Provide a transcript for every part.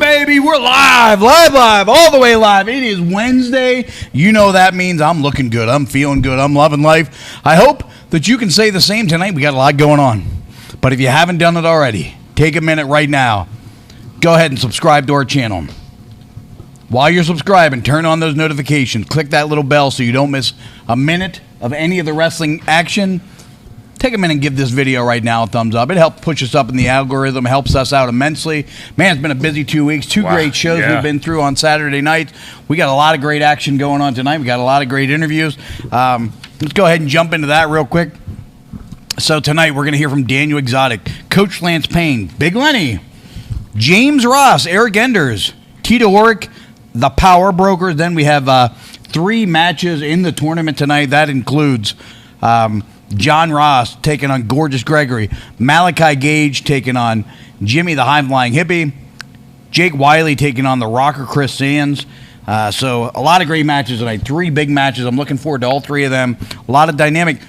baby. We're live, all the way live. It is Wednesday. You know that means I'm looking good. I'm feeling good. I'm loving life. I hope that you can say the same tonight. We got a lot going on. But if you haven't done it already, take a minute right now. Go ahead and subscribe to our channel. While you're subscribing, turn on those notifications. Click that little bell so you don't miss a minute of any of the wrestling action. Take a minute and give this video right now a thumbs up. It helps push us up in the algorithm. Helps us out immensely. Man, it's been a busy 2 weeks. Two great shows we've been through on Saturday night. We got a lot of great action going on tonight. We got a lot of great interviews. Let's go ahead and jump into that real quick. So tonight we're going to hear from Daniel Exotic, Coach Lance Payne, Big Lenny, James Ross, Eric Enders, Tito Orrick, the Power Brokers. Then we have 3 matches in the tournament tonight. That includes John Ross taking on Gorgeous Gregory, Malachi Gage taking on Jimmy the High Flying Hippie, Jake Wiley taking on the Rocker Chris Sands. So a lot of great matches tonight. 3 big matches. I'm looking forward to all 3 of them. A lot of dynamic.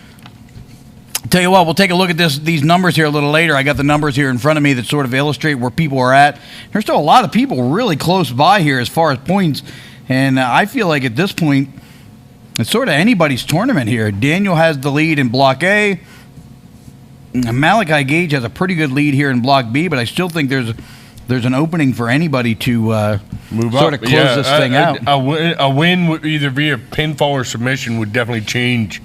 Tell you what, we'll take a look at these numbers here a little later. I got the numbers here in front of me that sort of illustrate where people are at. There's still a lot of people really close by here as far as points, and I feel like at this point it's sort of anybody's tournament here. Daniel has the lead in Block A. Malachi Gage has a pretty good lead here in Block B, but I still think there's an opening for anybody to move sort of close this thing out. A win either via pinfall or submission would definitely change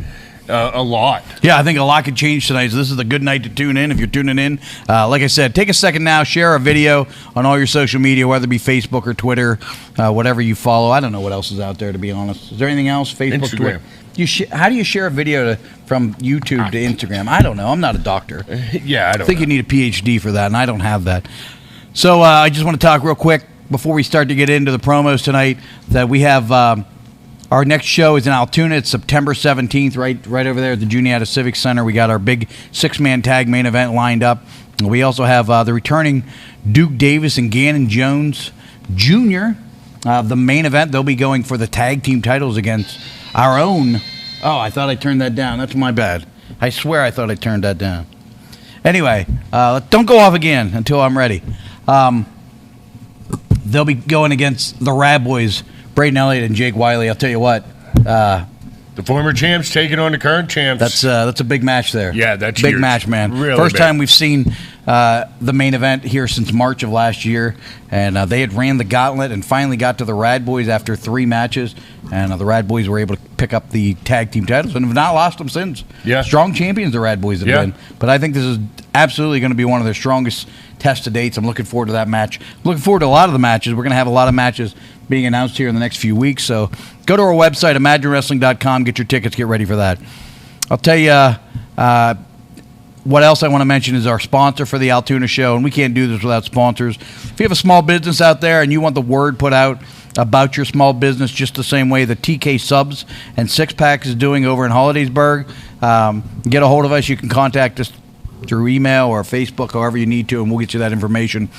a lot. Yeah, I think a lot could change tonight, so this is a good night to tune in if you're tuning in. Like I said, take a second now, share a video on all your social media, whether it be Facebook or Twitter, whatever you follow. I don't know what else is out there, to be honest. Is there anything else? Facebook, Instagram. Twitter? How do you share a video from YouTube to Instagram? I don't know. I'm not a doctor. Yeah, I think you need a PhD for that, and I don't have that. So I just want to talk real quick before we start to get into the promos tonight that we have our next show is in Altoona. It's September 17th, right over there at the Juniata Civic Center. We got our big 6-man tag main event lined up. We also have the returning Duke Davis and Gannon Jones Jr. The main event, they'll be going for the tag team titles against our own. Oh, I thought I turned that down. That's my bad. I swear I thought I turned that down. Anyway, don't go off again until I'm ready. They'll be going against the Rad Boys, Braden Elliott and Jake Wiley. I'll tell you what. The former champs taking on the current champs. That's a big match there. Yeah, that's big huge. Match, man. Really First big. time we've seen the main event here since March of last year, and they had ran the gauntlet and finally got to the Rad Boys after 3 matches, and the Rad Boys were able to pick up the tag team titles and have not lost them since. Yeah, strong champions the Rad Boys have been. But I think this is absolutely going to be one of their strongest test to dates. I'm looking forward to that match. Looking forward to a lot of the matches. We're going to have a lot of matches being announced here in the next few weeks. So go to our website, ImagineWrestling.com, get your tickets, get ready for that. I'll tell you what else I want to mention is our sponsor for the Altoona show, and we can't do this without sponsors. If you have a small business out there and you want the word put out about your small business just the same way the TK Subs and Six Pack is doing over in Hollidaysburg, get a hold of us. You can contact us through email or Facebook, however you need to, and we'll get you that information.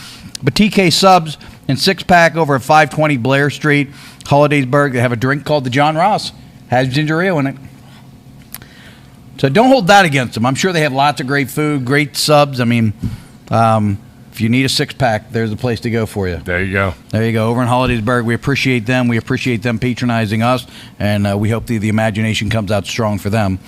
But TK Subs and Six Pack over at 520 Blair Street, Hollidaysburg, they have a drink called the John Ross. Has ginger ale in it. So don't hold that against them. I'm sure they have lots of great food, great subs. I mean, if you need a 6-pack, there's a place to go for you. There you go. There you go. Over in Hollidaysburg, we appreciate them. We appreciate them patronizing us, and we hope the imagination comes out strong for them.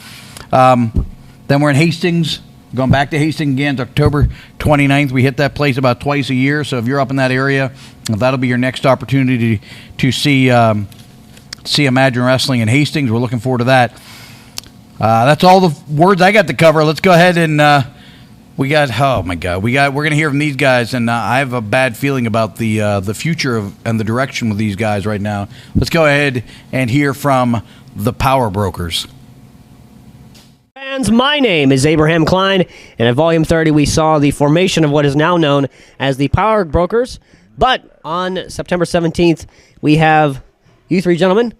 Then we're in Hastings. Going back to Hastings again, October 29th. We hit that place about twice a year, so if you're up in that area, that'll be your next opportunity to see Imagine Wrestling in Hastings. We're looking forward to that. That's all the words I got to cover. Let's go ahead and we're going to hear from these guys, and I have a bad feeling about the future and the direction with these guys right now. Let's go ahead and hear from the Power Brokers. My name is Abraham Klein, and at Volume 30 we saw the formation of what is now known as the Power Brokers. But on September 17th, we have you 3 gentlemen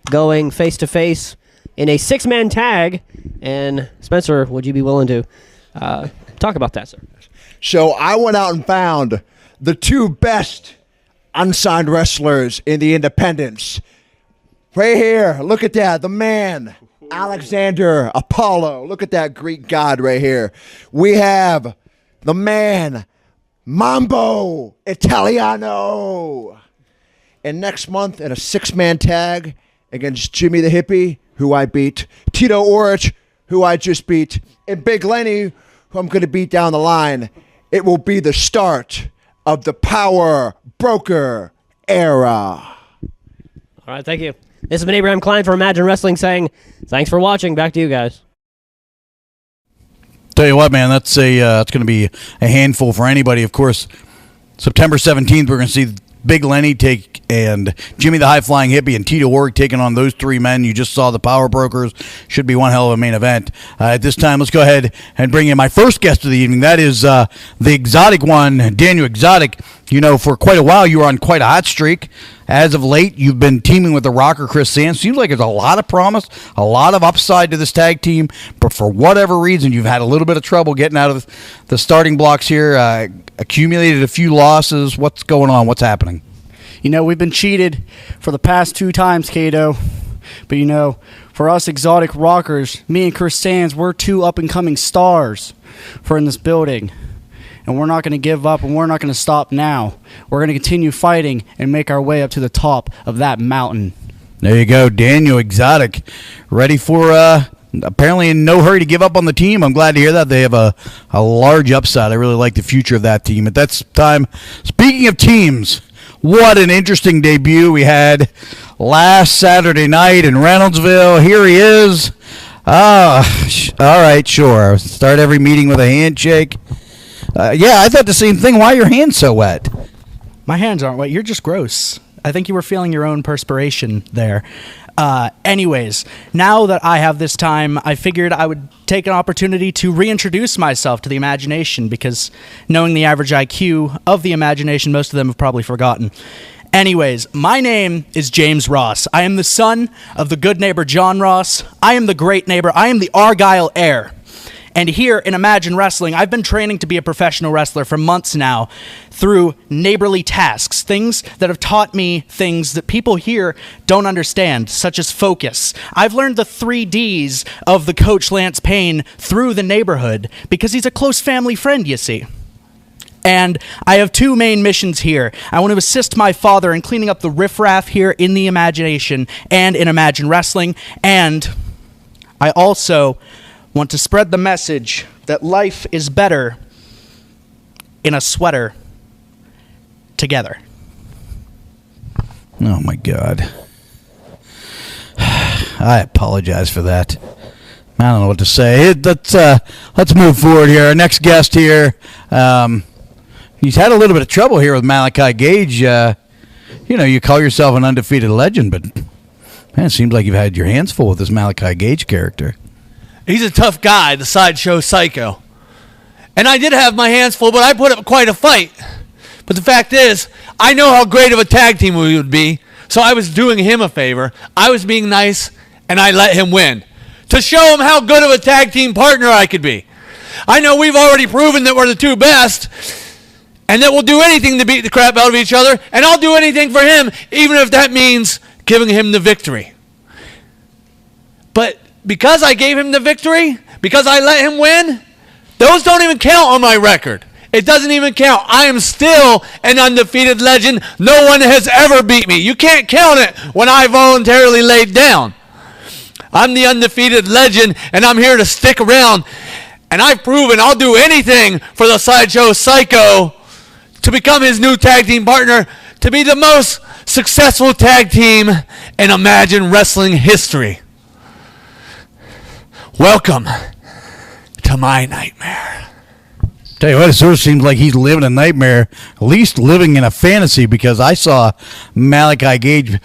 going face-to-face in a 6-man tag. And Spencer, would you be willing to talk about that, sir? So I went out and found the 2 best unsigned wrestlers in the independents. Right here, look at that, the man, Alexander Apollo. Look at that Greek god right here. We have the man, Mambo Italiano. And next month in a 6-man tag against Jimmy the Hippie, who I beat, Tito Orrick, who I just beat, and Big Lenny, who I'm going to beat down the line. It will be the start of the Power Broker era. All right, thank you. This has been Abraham Klein for Imagine Wrestling saying, thanks for watching. Back to you guys. Tell you what, man, that's it's going to be a handful for anybody. Of course, September 17th, we're going to see Big Lenny take and Jimmy the High Flying Hippie and Tito Orrick taking on those three men. You just saw the Power Brokers. Should be one hell of a main event. At this time, let's go ahead and bring in my first guest of the evening. That is the exotic one, Daniel Exotic. You know, for quite a while, you were on quite a hot streak. As of late, you've been teaming with the Rocker Chris Sands. Seems like there's a lot of promise, a lot of upside to this tag team, but for whatever reason, you've had a little bit of trouble getting out of the starting blocks here, accumulated a few losses. What's going on? What's happening? You know, we've been cheated for the past 2 times, Kato. But, you know, for us exotic rockers, me and Chris Sands, we're 2 up-and-coming stars for in this building. And we're not going to give up, and we're not going to stop now. We're going to continue fighting and make our way up to the top of that mountain. There you go, Daniel Exotic, ready for, apparently in no hurry to give up on the team. I'm glad to hear that. They have a large upside. I really like the future of that team. At that time, speaking of teams, what an interesting debut we had last Saturday night in Reynoldsville. Here he is. All right, sure. Start every meeting with a handshake. Yeah, I thought the same thing. Why are your hands so wet? My hands aren't wet. You're just gross. I think you were feeling your own perspiration there. Anyways, now that I have this time, I figured I would take an opportunity to reintroduce myself to the imagination, because knowing the average IQ of the imagination, most of them have probably forgotten. Anyways, my name is James Ross. I am the son of the good neighbor John Ross. I am the great neighbor. I am the Argyle heir. And here in Imagine Wrestling, I've been training to be a professional wrestler for months now through neighborly tasks, things that have taught me things that people here don't understand, such as focus. I've learned the 3 Ds of the coach Lance Payne through the neighborhood because he's a close family friend, you see. And I have 2 main missions here. I want to assist my father in cleaning up the riffraff here in the imagination and in Imagine Wrestling. And I also want to spread the message that life is better in a sweater together. Oh, my God. I apologize for that. I don't know what to say. Let's move forward here. Our next guest here, he's had a little bit of trouble here with Malachi Gage. You know, you call yourself an undefeated legend, but, man, it seems like you've had your hands full with this Malachi Gage character. He's a tough guy, the sideshow psycho. And I did have my hands full, but I put up quite a fight. But the fact is, I know how great of a tag team we would be, so I was doing him a favor. I was being nice, and I let him win, to show him how good of a tag team partner I could be. I know we've already proven that we're the 2 best, and that we'll do anything to beat the crap out of each other, and I'll do anything for him, even if that means giving him the victory. But because I gave him the victory, because I let him win, those don't even count on my record. It doesn't even count. I am still an undefeated legend. No one has ever beat me. You can't count it when I voluntarily laid down. I'm the undefeated legend, and I'm here to stick around. And I've proven I'll do anything for the Sideshow Psycho to become his new tag team partner, to be the most successful tag team in Imagine Wrestling history. Welcome to my nightmare. Tell you what, it sort of seems like he's living a nightmare, at least living in a fantasy, because I saw Malachi Gage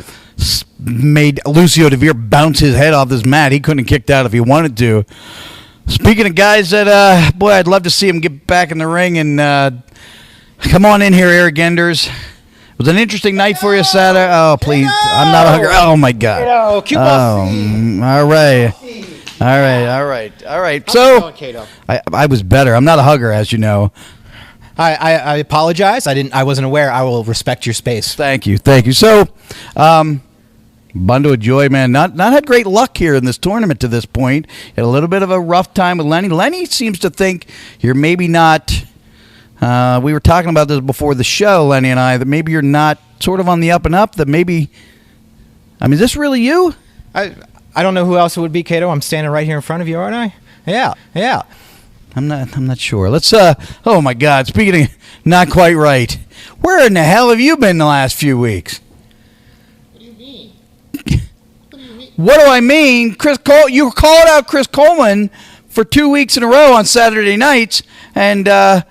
made Lucio DeVere bounce his head off this mat. He couldn't have kicked out if he wanted to. Speaking of guys that, boy, I'd love to see him get back in the ring and come on in here, Eric Enders. It was an interesting night for you Saturday. Oh, please. I'm not a hugger. Oh, my God. All right. All right. So, I was better. I'm not a hugger, as you know. I apologize. I wasn't aware. I will respect your space. Thank you. So, bundle of joy, man. Not had great luck here in this tournament to this point. Had a little bit of a rough time with Lenny. Lenny seems to think you're maybe not We were talking about this before the show, Lenny and I, that maybe you're not sort of on the up and up, that maybe, I mean, is this really you? I don't know who else it would be, Cato. I'm standing right here in front of you, aren't I? Yeah. I'm not sure. Let's, oh my God, speaking of not quite right, where in the hell have you been the last few weeks? What do you mean? What do I mean? You called out Chris Coleman for 2 weeks in a row on Saturday nights, and, where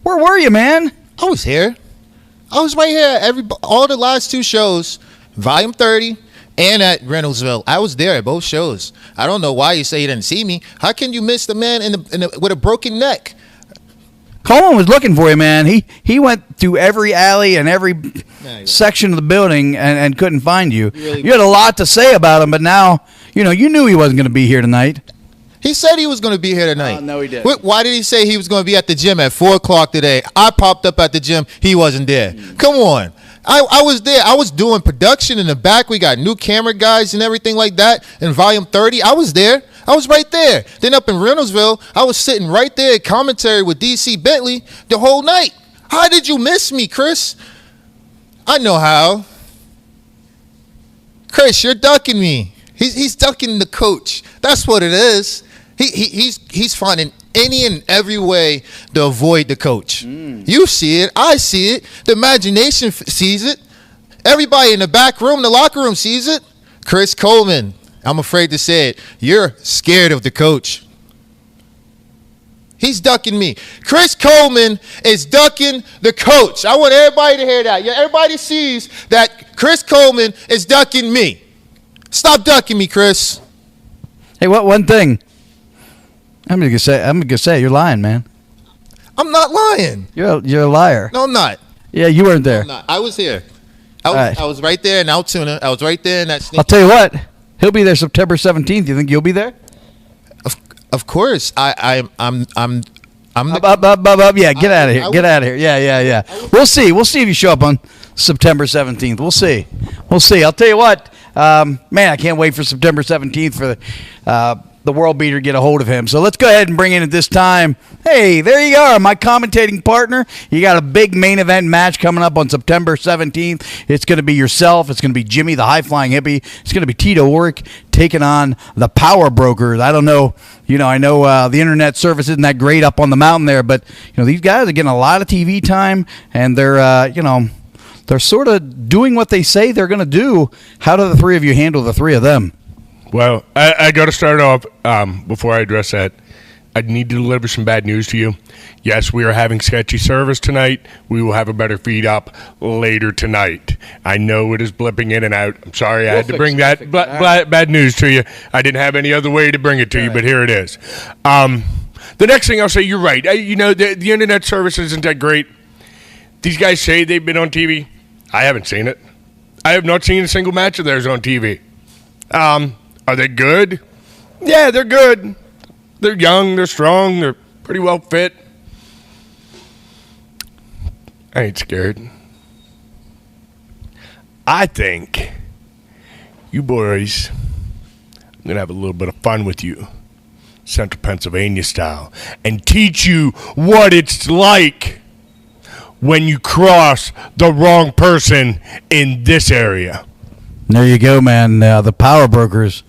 were you, man? I was here. I was right here all the last 2 shows, Volume 30 and at Reynoldsville. I was there at both shows. I don't know why you say you didn't see me. How can you miss the man with a broken neck? Coleman was looking for you, man. He went through every alley and every section of the building and couldn't find you. You had a lot to say about him, but now, you knew he wasn't going to be here tonight. He said he was going to be here tonight. No, he didn't. Why did he say he was going to be at the gym at 4 o'clock today? I popped up at the gym. He wasn't there. Come on. I was there. I was doing production in the back. We got new camera guys and everything like that. In Volume 30, I was there. I was right there. Then up in Reynoldsville, I was sitting right there at commentary with DC Bentley the whole night. How did you miss me, Chris? I know how. Chris, you're ducking me. He's ducking the coach. That's what it is. He's finding any and every way to avoid the coach. You see it. I see it. The imagination sees it. Everybody in the back room, the locker room sees it. Chris Coleman, I'm afraid to say it, you're scared of the coach. He's ducking me. Chris Coleman is ducking the coach. I want everybody to hear that. Yeah, everybody sees that Chris Coleman is ducking me. Stop ducking me, Chris. Hey, what one thing? I'm gonna say you're lying, man. I'm not lying. You're a liar. No, I'm not. Yeah, you weren't there. I'm not. I was here. I was right there in Altoona. I was right there in that sneaky. I'll tell you what. He'll be there September 17th. You think you'll be there? Of course. I'm yeah, get out of here. Get out of here. Yeah. We'll see. We'll see if you show up on September 17th. We'll see. I'll tell you what. Man, I can't wait for September 17th for the world beater to get a hold of him. So let's go ahead and bring in at this time. Hey, there you are, my commentating partner. You got a big main event match coming up on September 17th. It's going to be yourself. It's going to be Jimmy, the high-flying hippie. It's going to be Tito Orrick taking on the Power Brokers. I don't know. I know the internet service isn't that great up on the mountain there, but these guys are getting a lot of TV time, and they're they're sort of doing what they say they're going to do. How do the three of you handle the three of them? Well, I got to start off, before I address that, I need to deliver some bad news to you. Yes, we are having sketchy service tonight. We will have a better feed up later tonight. I know it is blipping in and out. I'm sorry I had to bring that bad news to you. I didn't have any other way to bring it to you, but here it is. The next thing I'll say, you're right. The internet service isn't that great. These guys say they've been on TV. I haven't seen it. I have not seen a single match of theirs on TV. Are they good? Yeah, they're good. They're young, they're strong, they're pretty well fit. I ain't scared. I think you boys, I'm going to have a little bit of fun with you, Central Pennsylvania style, and teach you what it's like when you cross the wrong person in this area. There you go, man. The Power Brokers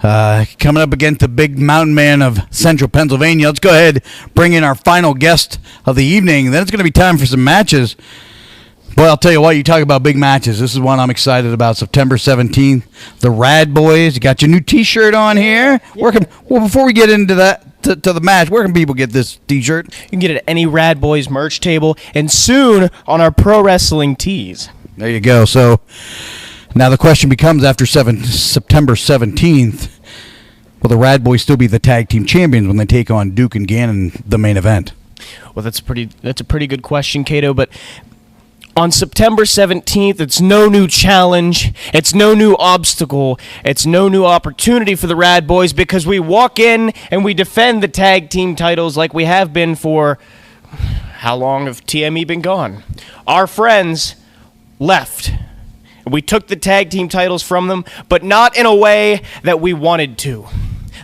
coming up against the big mountain man of Central Pennsylvania. Let's go ahead, bring in our final guest of the evening. Then it's going to be time for some matches. Boy, I'll tell you what, you talk about big matches. This is one I'm excited about. September 17th, the Rad Boys. You got your new T-shirt on here. Before we get into that, to the match, where can people get this T-shirt? You can get it at any Rad Boys merch table and soon on our pro wrestling tees. There you go. So now the question becomes, after September 17th, will the Rad Boys still be the tag team champions when they take on Duke and Gannon in the main event? Well, that's a pretty good question, Cato, but on September 17th, it's no new challenge, it's no new obstacle, it's no new opportunity for the Rad Boys, because we walk in and we defend the tag team titles like we have been for how long have TME been gone? Our friends left. We took the tag team titles from them, but not in a way that we wanted to.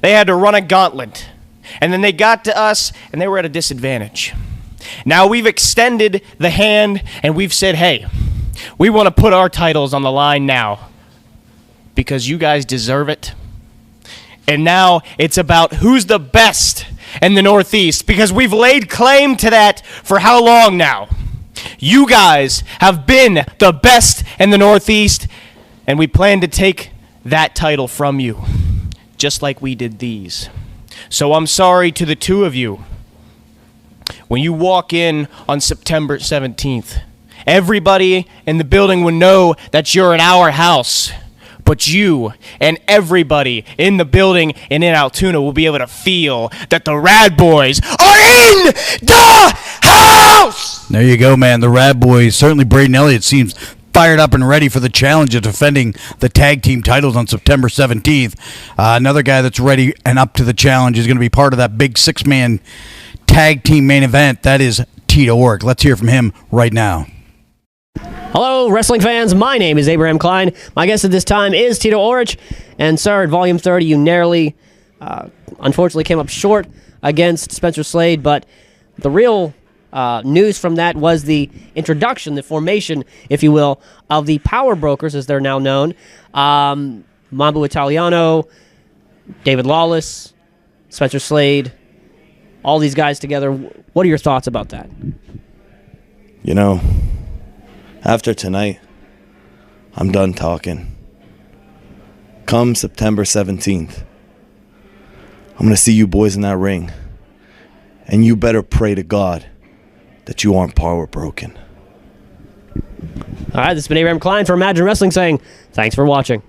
They had to run a gauntlet. And then they got to us, and they were at a disadvantage. Now we've extended the hand and we've said, hey, we want to put our titles on the line now because you guys deserve it. And now it's about who's the best in the Northeast because we've laid claim to that for how long now? You guys have been the best in the Northeast, and we plan to take that title from you, just like we did these. So I'm sorry to the two of you. When you walk in on September 17th, everybody in the building will know that you're in our house. But you and everybody in the building and in Altoona will be able to feel that the Rad Boys are in the house! There you go, man. The Rad Boys. Certainly Braden Elliott seems fired up and ready for the challenge of defending the tag team titles on September 17th. Another guy that's ready and up to the challenge is going to be part of that big six-man tag team main event. That is Tito Orrick. Let's hear from him right now. Hello, wrestling fans. My name is Abraham Klein. My guest at this time is Tito Orrick. And, sir, at Volume 30, you narrowly, unfortunately, came up short against Spencer Slade. But the real news from that was the introduction, the formation, if you will, of the Power Brokers, as they're now known. Mambo Italiano, David Lawless, Spencer Slade, all these guys together. What are your thoughts about that? You know, after tonight, I'm done talking. Come September 17th, I'm going to see you boys in that ring. And you better pray to God that you aren't power broken. All right, this has been Abraham Klein for Imagine Wrestling saying thanks for watching.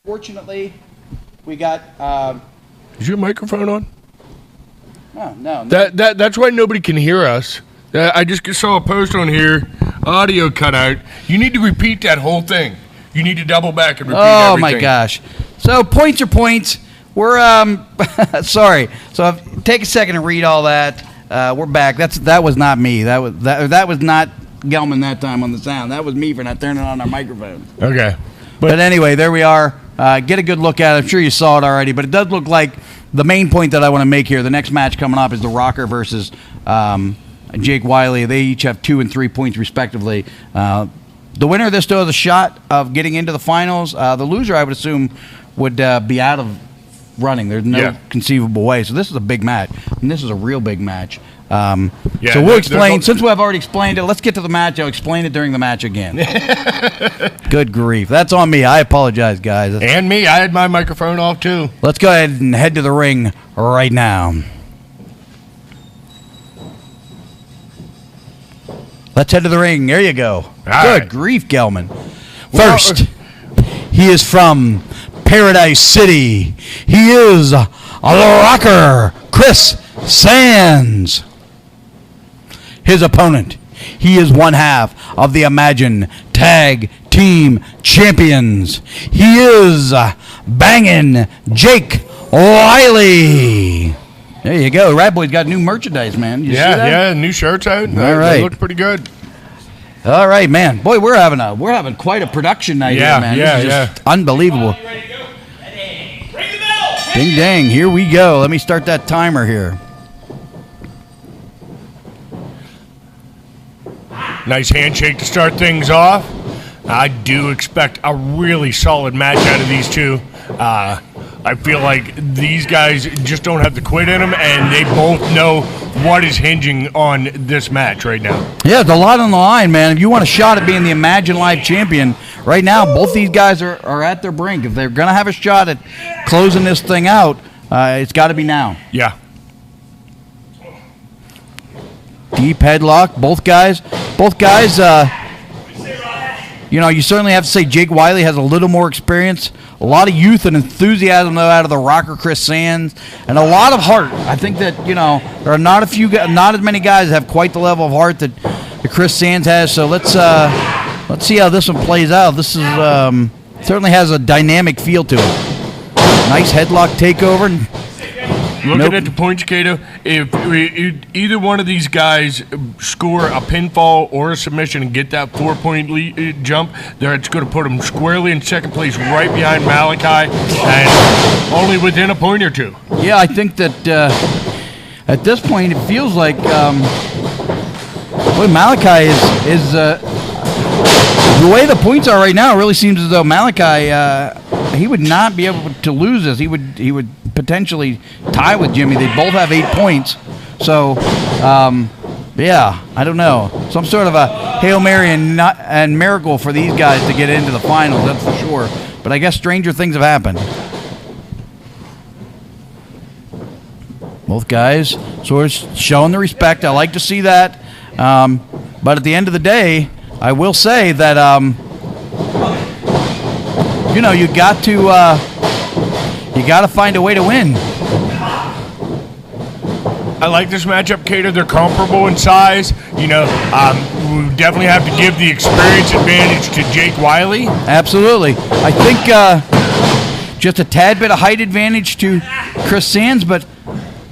Fortunately, we got. Is your microphone on? Oh, no. That's why nobody can hear us. I just saw a post on here, audio cut out. You need to repeat that whole thing. You need to double back and repeat everything. Oh, my gosh. So, points are points. We're, sorry. So, take a second and read all that. We're back. That was not me. That was not Gelman that time on the sound. That was me for not turning on our microphone. Okay. But anyway, there we are. Get a good look at it. I'm sure you saw it already, but it does look like the main point that I want to make here, the next match coming up is the Rocker versus Jake Wiley. They each have 2 and 3 points respectively. The winner of this, though, has a shot of getting into the finals. The loser, I would assume, would be out of running. There's no conceivable way. So this is a big match, and this is a real big match. Yeah, So we'll explain. Since I've already explained it, let's get to the match. I'll explain it during the match again. Good grief. That's on me. I apologize, guys. And me. I had my microphone off, too. Let's go ahead and head to the ring right now. Let's head to the ring. There you go. Good grief, Gelman. First, he is from Paradise City. He is a rocker, Chris Sands. His opponent, he is one half of the Imagine Tag Team Champions. He is banging Jake Wiley. There you go. Rad Boys got new merchandise, man. You see that? New shirts out. All right. They look pretty good. All right, man. Boy, we're having quite a production night here, man. This is just unbelievable. Ding dang, here we go. Let me start that timer here. Nice handshake to start things off. I do expect a really solid match out of these two. I feel like these guys just don't have the quit in them, and they both know what is hinging on this match right now. Yeah, there's a lot on the line, man. If you want a shot at being the Imagine Live champion, right now, both these guys are at their brink. If they're going to have a shot at closing this thing out, it's got to be now. Yeah. Deep headlock, both guys, you certainly have to say Jake Wiley has a little more experience, a lot of youth and enthusiasm, though, out of the rocker Chris Sands, and a lot of heart. I think that, there are not as many guys that have quite the level of heart that Chris Sands has, so let's see how this one plays out. This is certainly has a dynamic feel to it. Nice headlock takeover. Looking at the points, Cato, if either one of these guys score a pinfall or a submission and get that 4-point jump, it's going to put them squarely in second place right behind Malachi and only within a point or two. Yeah, I think that at this point it feels like Malachi is the way the points are right now, it really seems as though Malachi he would not be able to lose this. He would potentially tie with Jimmy. They both have 8 points. So, I don't know. Some sort of a Hail Mary and miracle for these guys to get into the finals, that's for sure. But I guess stranger things have happened. Both guys sort of showing the respect. I like to see that. But at the end of the day, I will say that you got to find a way to win. I like this matchup, Cater. They're comparable in size. We definitely have to give the experience advantage to Jake Wiley. Absolutely. I think just a tad bit of height advantage to Chris Sands, but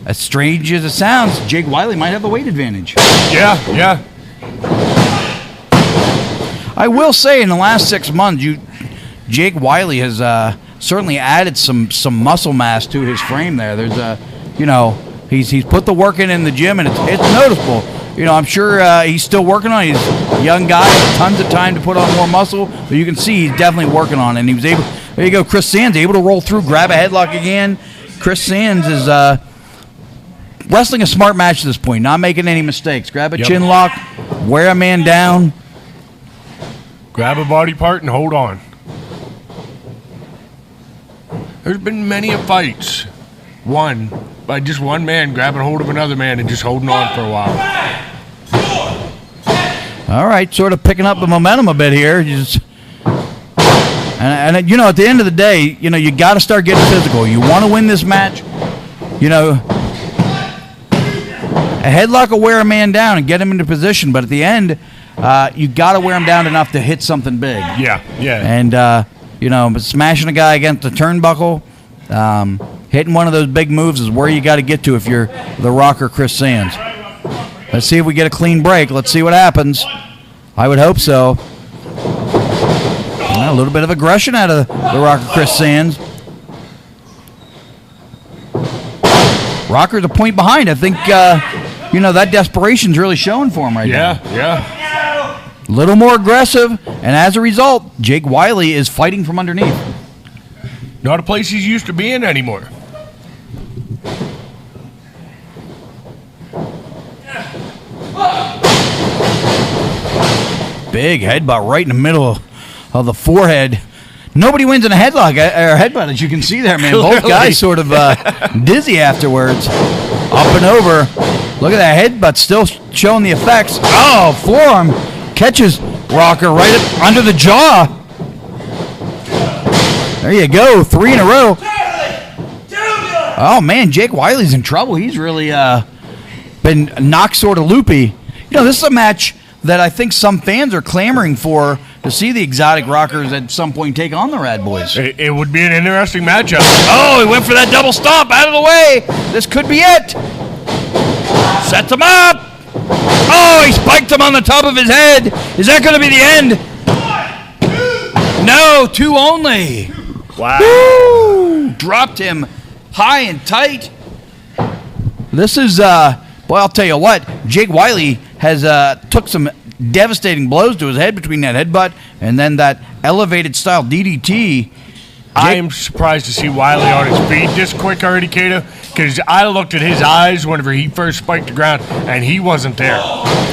as strange as it sounds, Jake Wiley might have the weight advantage. Yeah. I will say in the last 6 months, Jake Wiley has certainly added some muscle mass to his frame there. There's he's put the work in the gym, and it's noticeable. I'm sure he's still working on it. He's a young guy, tons of time to put on more muscle, but you can see he's definitely working on it. And he was able. There you go, Chris Sands able to roll through, grab a headlock again. Chris Sands is wrestling a smart match at this point, not making any mistakes. Grab a chin lock, wear a man down, grab a body part, and hold on. There's been many fights won by just one man grabbing hold of another man and just holding on for a while. All right, sort of picking up the momentum a bit here. And at the end of the day, you got to start getting physical. You want to win this match. A headlock will wear a man down and get him into position, but at the end, you got to wear him down enough to hit something big. Yeah. And smashing a guy against the turnbuckle, hitting one of those big moves is where you got to get to if you're the rocker Chris Sands. Let's see if we get a clean break. Let's see what happens. I would hope so. A little bit of aggression out of the rocker Chris Sands. Rocker's a point behind. I think, that desperation's really showing for him right now. Yeah. A little more aggressive, and as a result, Jake Wiley is fighting from underneath. Not a place he's used to being anymore. Big headbutt right in the middle of the forehead. Nobody wins in a headlock or headbutt, as you can see there, man. Both guys sort of dizzy afterwards. Up and over. Look at that headbutt still showing the effects. Oh, forearm catches Rocker right under the jaw. There you go, 3 in a row. Oh, man, Jake Wiley's in trouble. He's really been knocked sort of loopy. You know, this is a match that I think some fans are clamoring for to see the Exotic Rockers at some point take on the Rad Boys. It would be an interesting matchup. Oh, he went for that double stomp out of the way. This could be it. Sets him up. Oh, he spiked him on the top of his head. Is that going to be the end? No, 2 only. Wow. Woo! Dropped him high and tight. This is, well, I'll tell you what. Jake Wiley has took some devastating blows to his head between that headbutt and then that elevated style DDT. I am surprised to see Wiley on his feet this quick already, Kato, because I looked at his eyes whenever he first spiked the ground, and he wasn't there.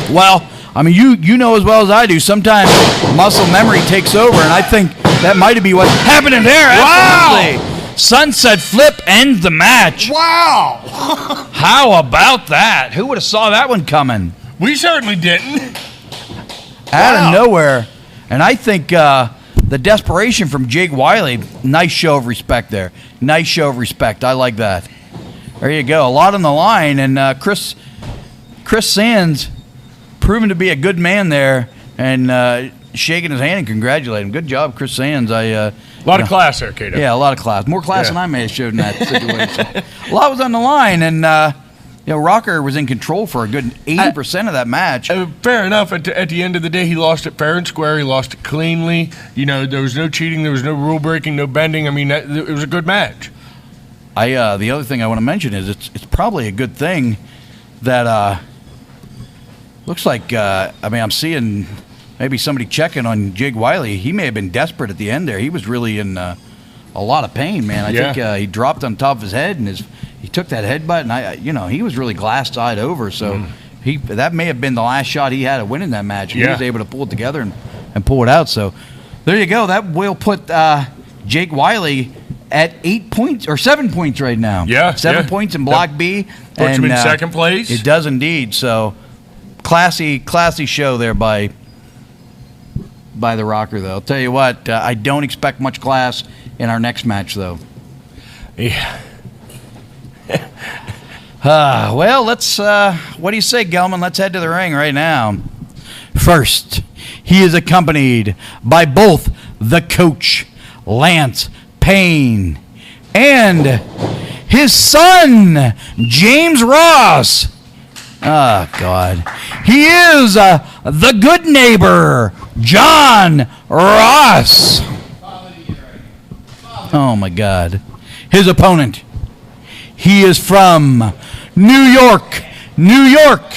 Well, I mean, you know as well as I do, sometimes muscle memory takes over, and I think that might be what's happening there. Absolutely. Wow. Sunset flip ends the match. Wow. How about that? Who would have saw that one coming? We certainly didn't. Out of nowhere. And I think the desperation from Jake Wiley, nice show of respect there. Nice show of respect. I like that. There you go. A lot on the line. And Chris Sands, proven to be a good man there, and shaking his hand and congratulating him. Good job, Chris Sands. A lot of class there, Kato. Yeah, a lot of class. More class than I may have showed in that situation. A lot was on the line, and Rocker was in control for a good 80% of that match. Fair enough. At the end of the day, he lost it fair and square. He lost it cleanly. You know, there was no cheating. There was no rule breaking, no bending. I mean, it was a good match. The other thing I want to mention is it's probably a good thing that looks like I'm seeing maybe somebody checking on Jake Wiley. He may have been desperate at the end there. He was really in a lot of pain, man. I think he dropped on top of his head and he took that headbutt, and he was really glass-eyed over. So that may have been the last shot he had of winning that match. And he was able to pull it together and pull it out. So there you go. That will put Jake Wiley at 8 points or 7 points right now. Yeah, 7 points in Block B. Puts him in second place. It does indeed. So classy show there by the Rocker, though. I'll tell you what, I don't expect much class in our next match, though. Yeah. Well, let's, what do you say, Gelman? Let's head to the ring right now. First, he is accompanied by both the coach, Lance Payne, and his son, James Ross. Oh, God. He is the good neighbor, John Ross. Oh, my God. His opponent, he is from New York, New York.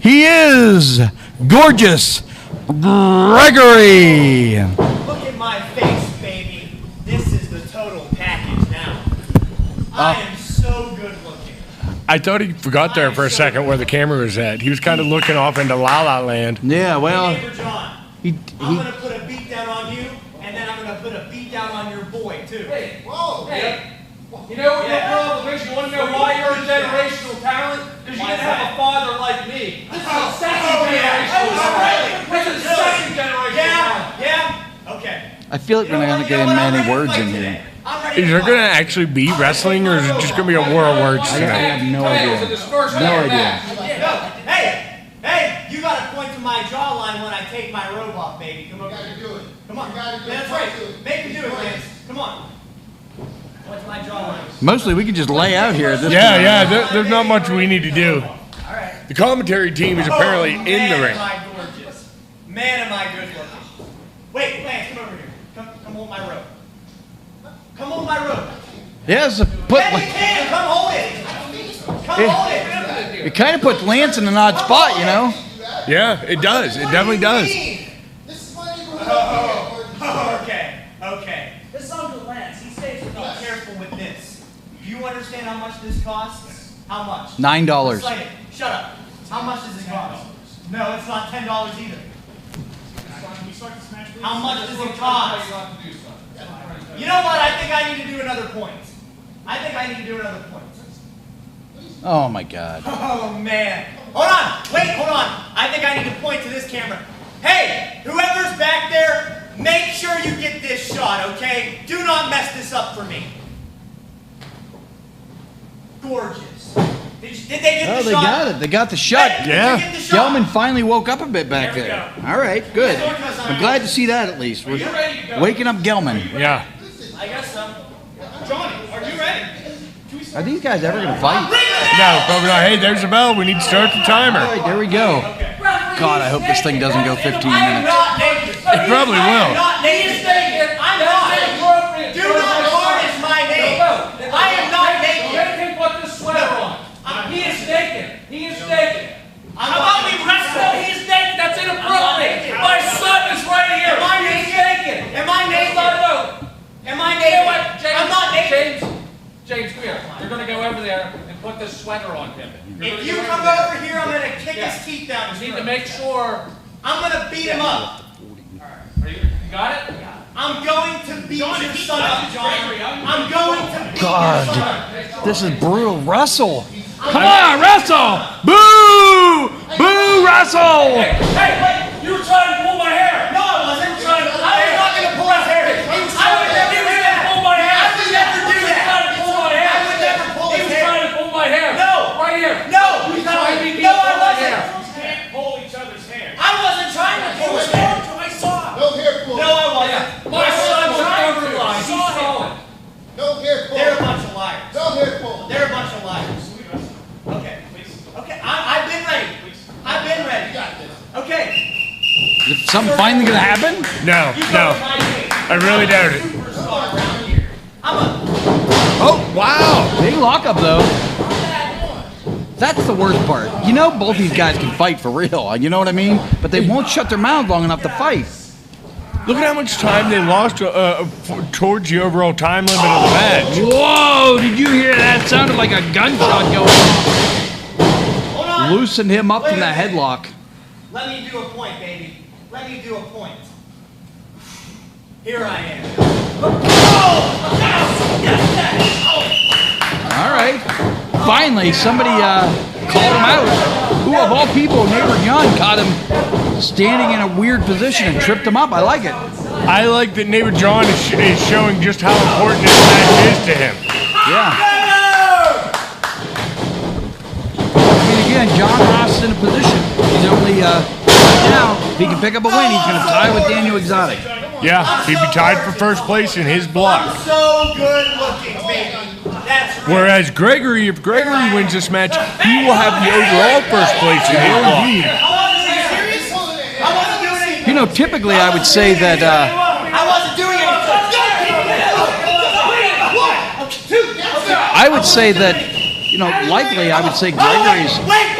He is gorgeous Gregory. Look at my face, baby. This is the total package now. I am so good looking. I thought he forgot there for a second where the camera was at. He was kind of looking off into La La Land. Yeah, well, Neighbor John, I'm going to put a beat down on you, and then I'm going to put a beat down on your boy, too. Hey, whoa. Hey. You know what your problem is? You want to know why you're a generational talent? Because you didn't have a father like me. This is a second generational talent. This is a second generational talent. Yeah? Okay. I feel like we're not going to get in many words in here. Is there going to actually be wrestling, or is it just going to be a war of words I tonight? have no idea. No idea. Hey, you got to point to my jawline when I take my robe off, baby. Come on. You got to do it. Come on. That's right. Make him do it, Lance. Come on. Point to my jawline. Mostly we can just lay out here at this point. Yeah, there's not much we need to do. All right. The commentary team is apparently in the ring. Man, am I gorgeous. Man, am I good looking. Wait, Lance, come over here. Come hold my robe. Come hold my robe. Yes, Come hold it. Come hold it. it kind of puts Lance in an odd spot, you know? Yeah, it does. It definitely does. This is my neighborhood. Okay. This is Uncle Lance. He says to be careful with this. Do you understand how much this costs? How much? $9. Just like it. Shut up. How much does this cost? No, it's not $10 either. How much does it cost? You know what? I think I need to do another point. Oh my God. Oh man. Hold on. Wait, hold on. I think I need to point to this camera. Hey, whoever's back there, make sure you get this shot, okay? Do not mess this up for me. Gorgeous. Did they get Oh, the they shot? got it. They got the shot. Hey, did you get the shot? Gelman finally woke up a bit back There we there. go. All right, good. Let's go, Chris. I'm glad to see that at least. We're you ready to go? waking up Gelman. Yeah. I guess so. Johnny, are you ready? Are these guys ever going to fight? No, probably not. Hey, there's the bell. We need to start the timer. All right, there we go. God, I hope this thing doesn't go 15 minutes. It probably will. I'm not. Do not tarnish my name. I am not naked. Let him put the sweater on. He is naked. How about we wrestle? He's naked. That's inappropriate. My son is right here. Am I He's naked? naked. Am I naked? No. Am I You know naked? what, James? I'm not naked. James, come here. You're going to go over there and put this sweater on him. If you come over here, I'm gonna kick his teeth down his You need to throat. make sure. I'm gonna beat him up. Are you got it? I'm going to beat your son up, Johnny. I'm going to beat God. your son up. This is brutal. Wrestle. Come on, wrestle! Boo! Boo, wrestle! Hey, you were trying to pull my hair. No, I wasn't. I was not gonna pull his hair. I would never do that. Pull my hair. I would never do that. Trying to pull my hair. I would never pull He his was hair. trying to pull my hair. No. Right here. No. He's trying to be No, I pull my wasn't. hair. Can't pull each other's hair. I wasn't trying to pull his hair. I saw. No hair pull. No, I wasn't. My son was never lying. He saw it. No hair pull. They're a bunch of liars. No hair pull. They're a bunch of liars. Okay. Okay. I've been ready. I've been ready. Okay. Is something finally going to happen? No, no. I really doubt it. Superstar around here. Oh, wow. Big lockup, though. That's the worst part. You know both these guys can fight for real. You know what I mean? But they won't shut their mouths long enough to fight. Look at how much time they lost towards the overall time limit of the match. Whoa, did you hear that? It sounded like a gunshot going off. Loosened him up from that headlock. Let me do a point, baby. Let me do a point. Here I am. All right. Finally, somebody called him out. Who of all people, neighbor John, caught him standing in a weird position and tripped him up. I like it. I like that neighbor John is showing just how important this match is to him. Yeah. I mean, again, John Ross is in a position. He's only now. If he can pick up a win, he's going to tie with Daniel Exotic. Yeah, he'd be tied for first place in his block. I'm so good looking, baby. That's right. Whereas Gregory, if Gregory wins this match, he will have the overall first place in his block. I wasn't doing anything. You know, typically I would say that I wasn't doing anything. I would say that, you know, likely I would say Gregory's. Wait.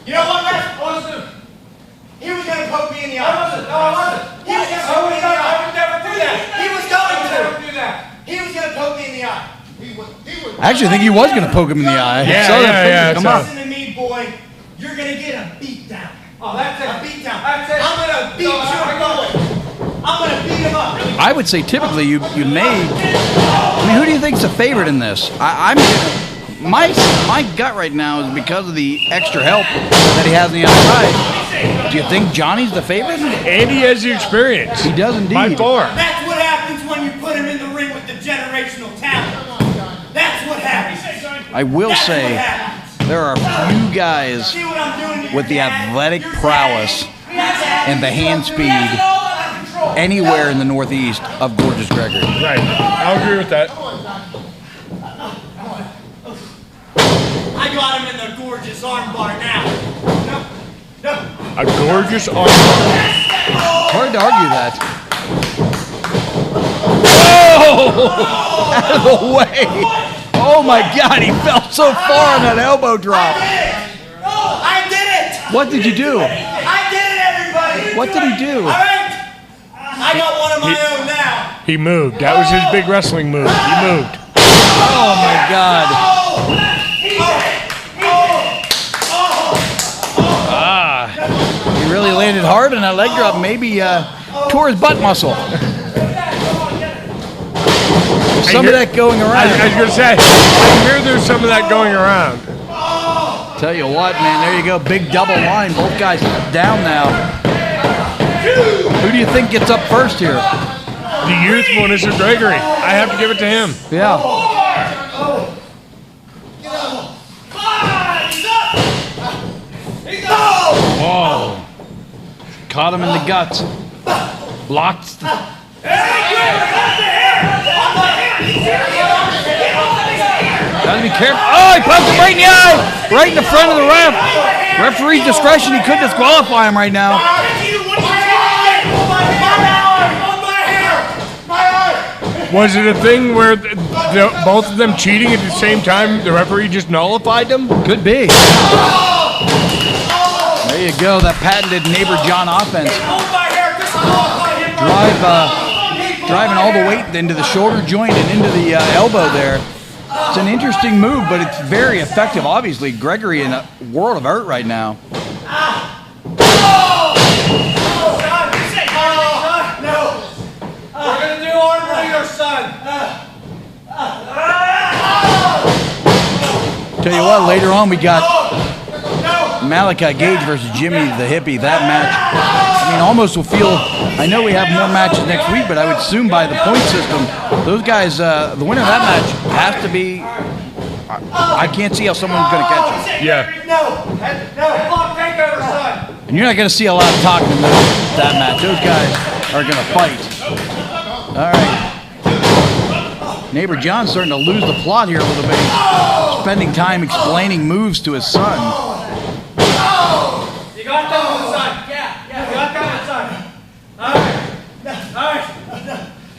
You know what, Ref? He was going to poke me in the eye. I wasn't. He was going to poke me in the eye. I would never do that. He was going to. He was going to poke me in the eye. I actually think he was going to poke him in the eye. Yeah. Come on. Listen to me, boy. You're going to get a beat down. Oh, that's it. A beat down. That's it. I'm going to beat your boy. I'm going to beat him up. I would say typically you may. I mean, who do you think's the favorite in this? My gut right now is because of the extra help that he has on the outside. Do you think Johnny's the favorite? Andy has the experience. He does indeed. By far. That's what happens when you put him in the ring with the generational talent. That's what happens. I will say there are a few guys See what I'm doing to your with the dad? athletic Your prowess dad? and the hand speed anywhere in the Northeast of Gorgeous Gregory. Right. I'll agree with that. I got him in the gorgeous armbar now. No. A gorgeous arm. Hard to argue that. Whoa! Out of the way! Oh my God, he fell so far on that elbow drop. I did it! What did you do? I did it, everybody! What did he do? All right! I got one of my own now. He moved. That was his big wrestling move. He moved. Oh my God. He really landed hard, and that leg drop maybe tore his butt muscle. Some of that going around. I was going to say, I hear there's some of that going around. Tell you what, man, there you go. Big double line. Both guys down now. Who do you think gets up first here? The youthful Mr. Gregory. I have to give it to him. Yeah. Whoa. Caught him in the guts. Blocked. Gotta be careful. Oh, he punched him right in the eye! Right in the front of the ref. Referee's discretion, he could disqualify him right now. Was it a thing where both of them cheating at the same time, the referee just nullified them? Could be. There you go, that patented Neighbor John offense. Driving all the weight into the shoulder joint and into the elbow there. It's an interesting move, but it's very effective. Obviously, Gregory in a world of hurt right now. We're going to do arm leader, son. Tell you what, later on we got Malachi Gage versus Jimmy the Hippie. That match, I mean, almost will feel, I know we have more matches next week, but I would assume by the point system, those guys, the winner of that match has to be, I can't see how someone's going to catch him. Yeah. No. Block takeover, son. And you're not going to see a lot of talking in that match. Those guys are going to fight. All right. Neighbor John's starting to lose the plot here a little bit. He's spending time explaining moves to his son. You got that one, son. Yeah. You got that one, son. All right.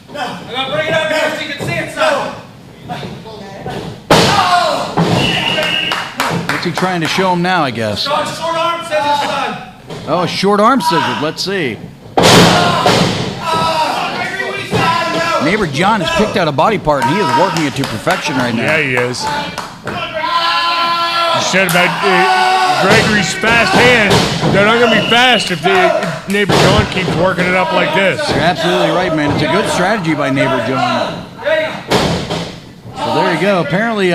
I'm going to bring it up here so you can see it, son. What's he trying to show him now, I guess? Short arm scissors, son. Oh, short arm scissors. Let's see. Neighbor John has picked out a body part, and he is working it to perfection right now. Yeah, he is. You said about Gregory's fast hands. They're not going to be fast if Neighbor John keeps working it up like this. You're absolutely right, man. It's a good strategy by Neighbor John. So there you go. Apparently,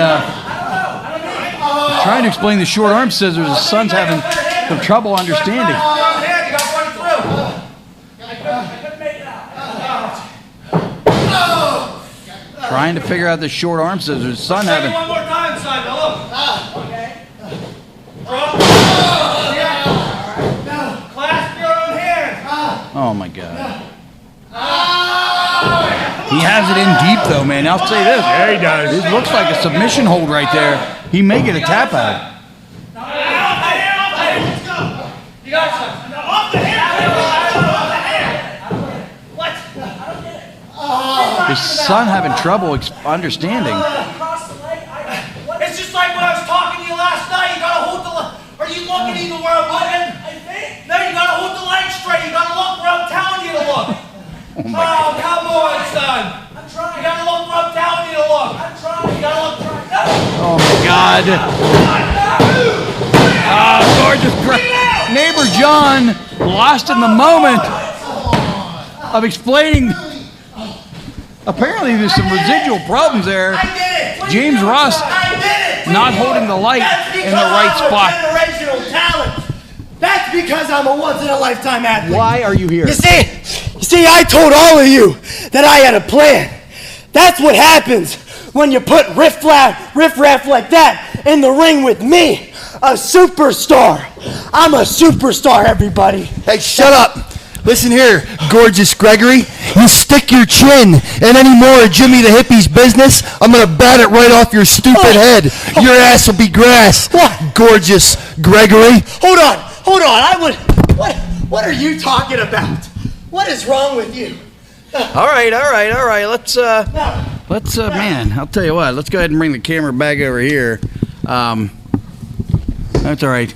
trying to explain the short arm scissors, his son's having some trouble understanding. Trying to figure out the short arm scissors. His son having. One more time, son. Now look. Okay. Drop. Clasp your own hand. Oh my God. He has it in deep though, man. I'll say this. Yeah, he does. It looks like a submission hold right there. He may get a tap out. You got it, son. Off the hand. What? His son having trouble understanding. It's just like when I was talking to you last night. You gotta hold the. Are you looking even where I'm looking? I think. No, you gotta hold the leg straight. You gotta look where I'm telling you to look. Oh my God. Come on, son. I'm trying. You gotta look where I'm telling you to look. I'm trying. You gotta look. Oh my God. Gorgeous. Neighbor John lost in the moment of explaining. Apparently there's some residual problems there. James Ross not holding the light in the right spot. Generational talent. That's because I'm a once-in-a-lifetime athlete. Why are you here? You see, I told all of you that I had a plan. That's what happens when you put riff-raff like that in the ring with me, a superstar. I'm a superstar, everybody. Hey, shut up. Listen here, gorgeous Gregory. You stick your chin in any more of Jimmy the Hippie's business, I'm going to bat it right off your stupid head. Your ass will be grass. What? Gorgeous Gregory. Hold on. What are you talking about? What is wrong with you? All right. Let's man, I'll tell you what. Let's go ahead and bring the camera back over here. That's all right.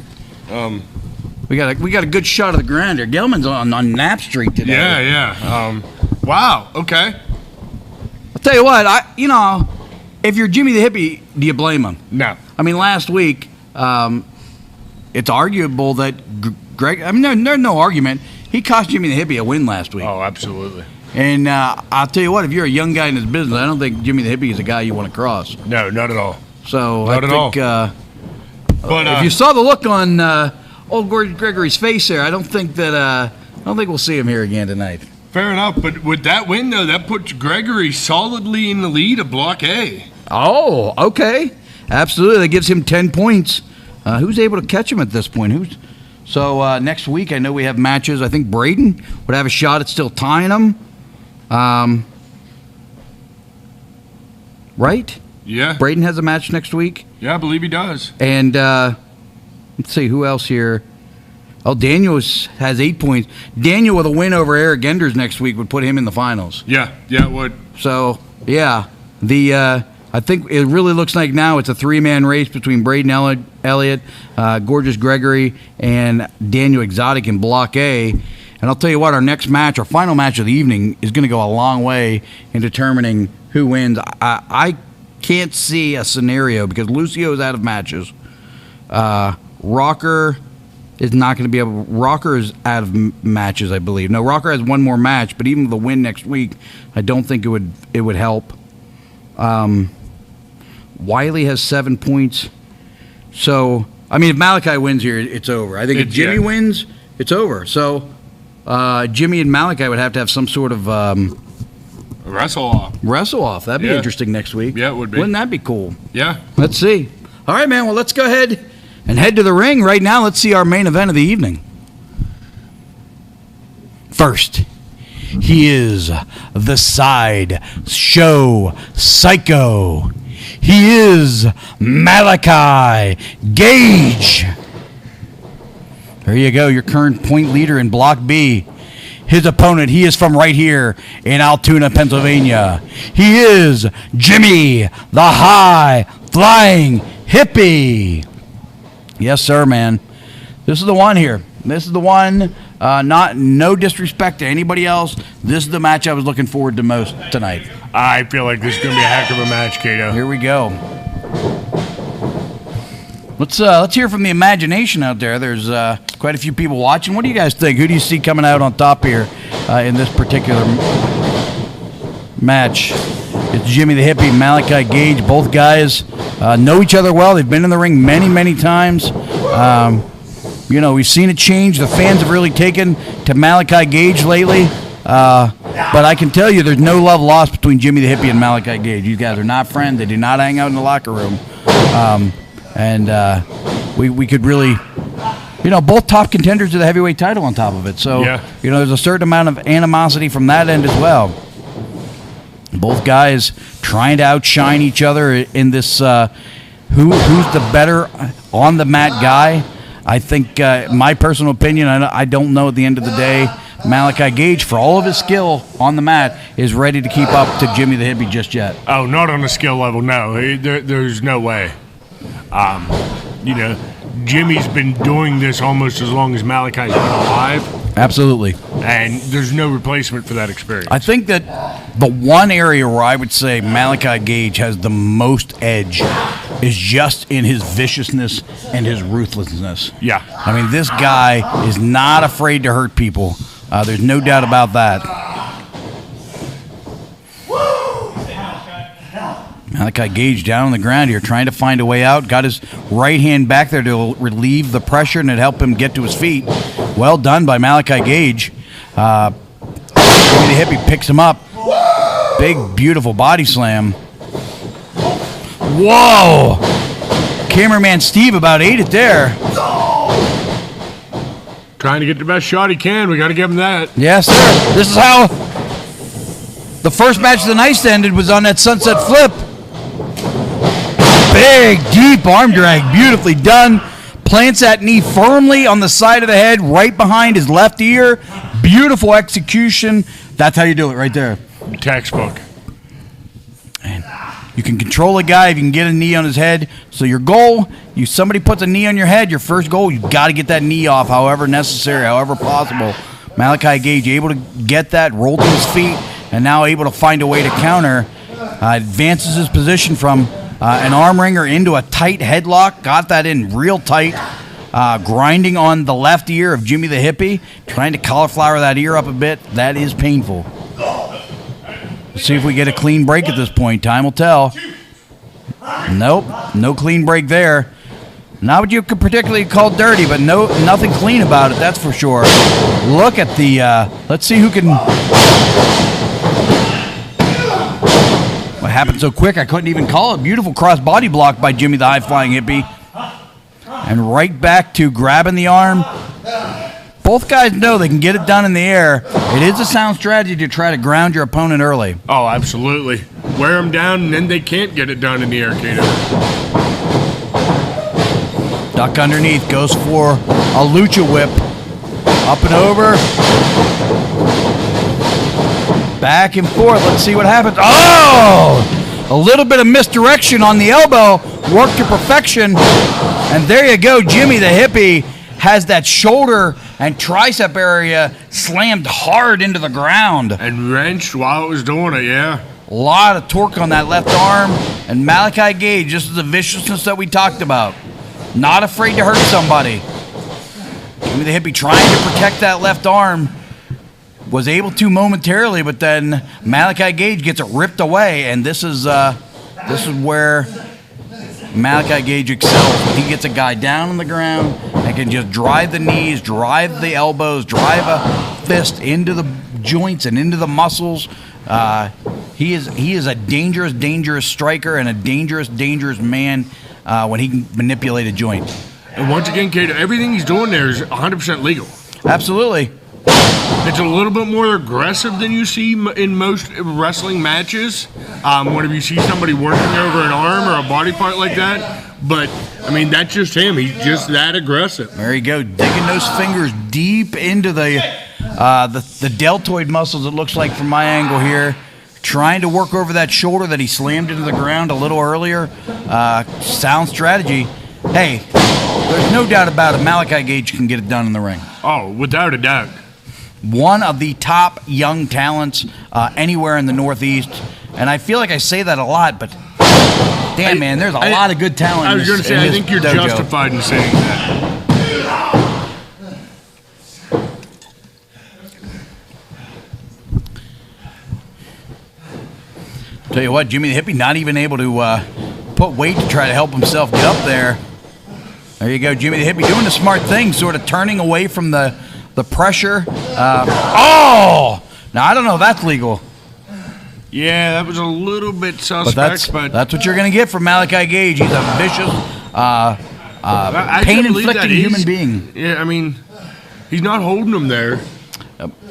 We got a good shot of the ground here. Gelman's on Knapp Street today. Yeah. Wow. Okay. I'll tell you what. If you're Jimmy the Hippie, do you blame him? No. I mean, last week, it's arguable that Greg, I mean, there's no argument. He cost Jimmy the Hippie a win last week. Oh, absolutely. And I'll tell you what, if you're a young guy in this business, I don't think Jimmy the Hippie is a guy you want to cross. No, not at all. So Not I at think all. But if you saw the look on old Gregory's face there, I don't think we'll see him here again tonight. fair enough. But with that win, though, that puts Gregory solidly in the lead of Block A. Oh, okay. Absolutely. That gives him 10 points. Who's able to catch him at this point? So next week, I know we have matches. I think Braden would have a shot at still tying them. Right? Yeah. Braden has a match next week. Yeah, I believe he does. And let's see, who else here? Oh, Daniel has 8 points. Daniel with a win over Eric Enders next week would put him in the finals. Yeah, it would. So, yeah. I think it really looks like now it's a three-man race between Braden Elliott, Gorgeous Gregory, and Daniel Exotic in Block A. And I'll tell you what, our next match, our final match of the evening, is going to go a long way in determining who wins. I can't see a scenario because Lucio is out of matches. Rocker is not going to be able. Rocker is out of matches, I believe. No, Rocker has one more match, but even with the win next week, I don't think it would help. Wiley has 7 points. So, I mean, if Malachi wins here, it's over. I think if Jimmy wins, it's over. So, Jimmy and Malachi would have to have some sort of wrestle off. That'd be interesting next week. Yeah, it would be. Wouldn't that be cool? Yeah. Let's see. All right, man. Well, let's go ahead and head to the ring right now. Let's see our main event of the evening. First, he is the side show psycho. He is Malachi Gage. There you go, your current point leader in Block B. His opponent, he is from right here in Altoona, Pennsylvania. He is Jimmy, the High Flying Hippie. Yes, sir, man. This is the one here. This is the one. No disrespect to anybody else. This is the match I was looking forward to most tonight. I feel like this is going to be a heck of a match, Cato. Here we go. Let's hear from the imagination out there. There's quite a few people watching. What do you guys think? Who do you see coming out on top here in this particular match? It's Jimmy the Hippie, Malachi Gage. Both guys know each other well. They've been in the ring many, many times. We've seen it change. The fans have really taken to Malachi Gage lately. But I can tell you there's no love lost between Jimmy the Hippie and Malachi Gage. These guys are not friends. They do not hang out in the locker room. We could really, both top contenders to the heavyweight title on top of it. So, there's a certain amount of animosity from that end as well. Both guys trying to outshine each other in this who's the better on the mat guy. I think, my personal opinion, I don't know at the end of the day, Malachi Gage, for all of his skill on the mat, is ready to keep up to Jimmy the Hippie just yet. Oh, not on the skill level, no. There's no way. Jimmy's been doing this almost as long as Malachi's been alive. Absolutely. And there's no replacement for that experience. I think that the one area where I would say Malachi Gage has the most edge is just in his viciousness and his ruthlessness. Yeah. I mean, this guy is not afraid to hurt people. There's no doubt about that. Malachi Gage down on the ground here trying to find a way out. Got his right hand back there to relieve the pressure and it helped him get to his feet. Well done by Malachi Gage. Jimmy the Hippie picks him up. Big, beautiful body slam. Whoa! Cameraman Steve about ate it there. Trying to get the best shot he can. We got to give him that. Yes, sir. This is how the first match of the night ended, was on that sunset flip. Big, deep arm drag. Beautifully done. Plants that knee firmly on the side of the head, right behind his left ear. Beautiful execution. That's how you do it right there. Textbook. And you can control a guy if you can get a knee on his head. So your goal, somebody puts a knee on your head, your first goal, you got to get that knee off however necessary, however possible. Malachi Gage able to get that, roll to his feet, and now able to find a way to counter. Advances his position from an arm wringer into a tight headlock. Got that in real tight. grinding on the left ear of Jimmy the Hippie, trying to cauliflower that ear up a bit. That is painful. Let's see if we get a clean break at this point. Time will tell. Nope, no clean break there. Not what you could particularly call dirty, but nothing clean about it, that's for sure. Look at the, let's see who can... What happened so quick, I couldn't even call it. Beautiful cross body block by Jimmy the high-flying hippie. And right back to grabbing the arm. Both guys know they can get it done in the air. It is a sound strategy to try to ground your opponent early. Oh, absolutely. Wear them down, and then they can't get it done in the air, Kato. Duck underneath, goes for a lucha whip. Up and over. Back and forth. Let's see what happens. Oh! A little bit of misdirection on the elbow. Worked to perfection. And there you go. Jimmy the Hippie has that shoulder and tricep area slammed hard into the ground. And wrenched while it was doing it, yeah. A lot of torque on that left arm. And Malachi Gage, just the viciousness that we talked about. Not afraid to hurt somebody. Jimmy the Hippie trying to protect that left arm. Was able to momentarily, but then Malachi Gage gets it ripped away, and this is where Malachi Gage excels. He gets a guy down on the ground and can just drive the knees, drive the elbows, drive a fist into the joints and into the muscles. He is a dangerous striker and a dangerous man when he can manipulate a joint. And once again, Kato, everything he's doing there is 100% legal. Absolutely. It's a little bit more aggressive than you see in most wrestling matches. Whenever you see somebody working over an arm or a body part like that. But, I mean, that's just him. He's just that aggressive. There you go, digging those fingers deep into the deltoid muscles, it looks like from my angle here. Trying to work over that shoulder that he slammed into the ground a little earlier. Sound strategy. Hey, there's no doubt about it. Malachi Gage can get it done in the ring. Oh, without a doubt. One of the top young talents anywhere in the Northeast. And I feel like I say that a lot, but damn, man, there's a lot of good talent. I was going to say, I think you're dojo. justified in saying that. Tell you what, Jimmy the Hippie not even able to put weight to try to help himself get up there. There you go, Jimmy the Hippie doing the smart thing, sort of turning away from the pressure. Oh! Now, I don't know if that's legal. Yeah, that was a little bit suspect, but that's what you're going to get from Malachi Gage. He's a vicious, pain-inflicting human being. Yeah, I mean, he's not holding him there.